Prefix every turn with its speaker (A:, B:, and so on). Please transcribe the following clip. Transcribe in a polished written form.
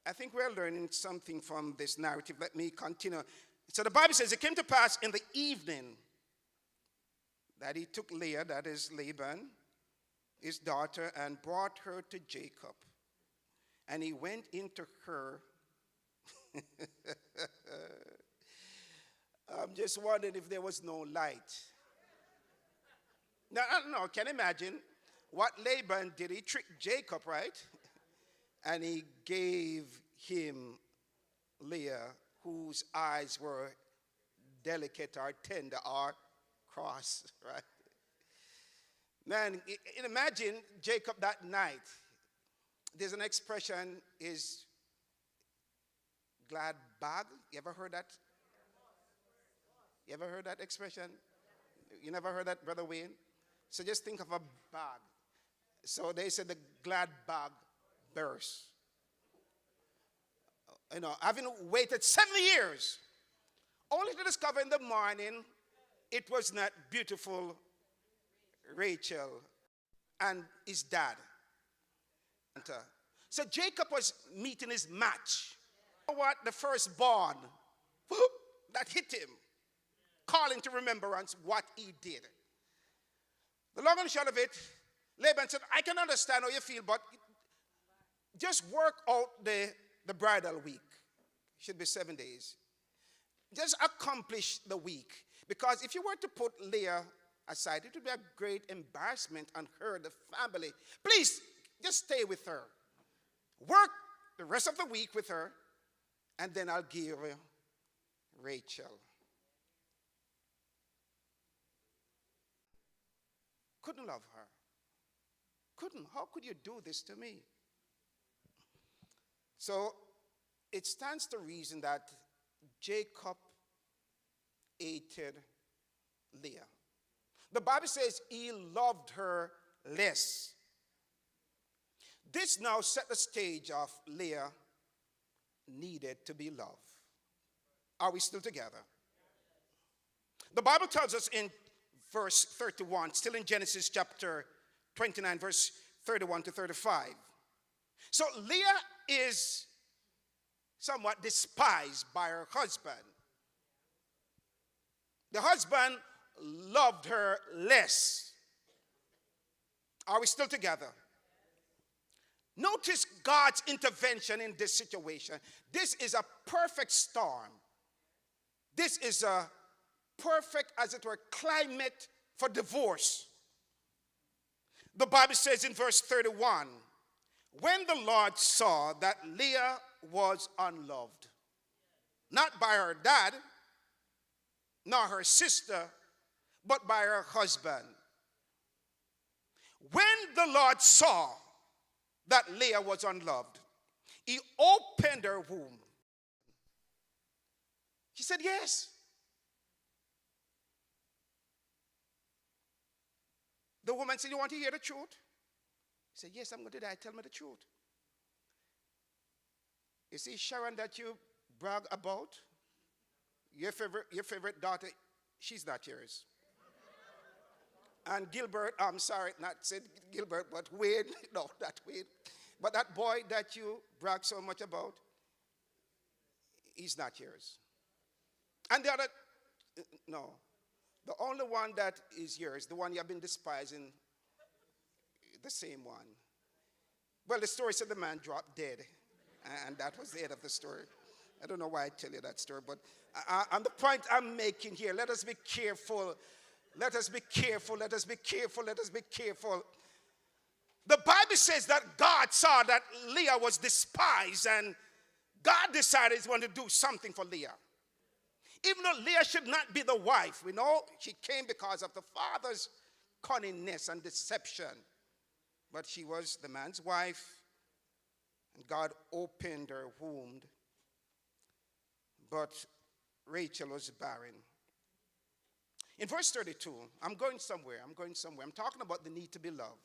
A: I think we're learning something from this narrative. Let me continue. So the Bible says, it came to pass in the evening that he took Leah, that is Laban, his daughter, and brought her to Jacob. And he went into her. I'm just wondering if there was no light. Now, I don't know, can you imagine what Laban did? He tricked Jacob, right? And he gave him Leah, whose eyes were delicate or tender or cross, right? Man, imagine Jacob that night. There's an expression, is glad bag. You ever heard that? You ever heard that expression? You never heard that, Brother Wayne? So just think of a bag. So they said the glad bag burst. You know, having waited 7 years, only to discover in the morning it was not beautiful Rachel and his dad. So Jacob was meeting his match. You know what? The firstborn, that hit him, calling to remembrance what he did. The long and short of it, Laban said, I can understand how you feel, but just work out the bridal week. It should be 7 days. Just accomplish the week. Because if you were to put Leah aside, it would be a great embarrassment on her, the family. Please, just stay with her. Work the rest of the week with her, and then I'll give you Rachel. Couldn't love her. Couldn't. How could you do this to me? So it stands to reason that Jacob hated Leah. The Bible says he loved her less. This now set the stage of Leah needed to be loved. Are we still together? The Bible tells us in verse 31, still in Genesis chapter 29, verse 31 to 35. So Leah is somewhat despised by her husband. The husband loved her less. Are we still together? Notice God's intervention in this situation. This is a perfect storm. This is a perfect, as it were, climate for divorce. The Bible says in verse 31, when the Lord saw that Leah was unloved, not by her dad, nor her sister, but by her husband. When the Lord saw that Leah was unloved, he opened her womb. She said, yes. The woman said, you want to hear the truth? He said, yes, I'm going to die. Tell me the truth. You see, Sharon, that you brag about, your favorite daughter, she's not yours. And Gilbert, I'm sorry, not said Gilbert, but Wade, no, not Wade. But that boy that you brag so much about, he's not yours. And the other, no. The only one that is yours, the one you have been despising, the same one. Well, the story said the man dropped dead. And that was the end of the story. I don't know why I tell you that story, but and the point I'm making here, let us be careful. Let us be careful. Let us be careful. Let us be careful. The Bible says that God saw that Leah was despised, and God decided he wanted to do something for Leah. Even though Leah should not be the wife, we know she came because of the father's cunningness and deception. But she was the man's wife, and God opened her womb. But Rachel was barren. In verse 32, I'm going somewhere. I'm talking about the need to be loved.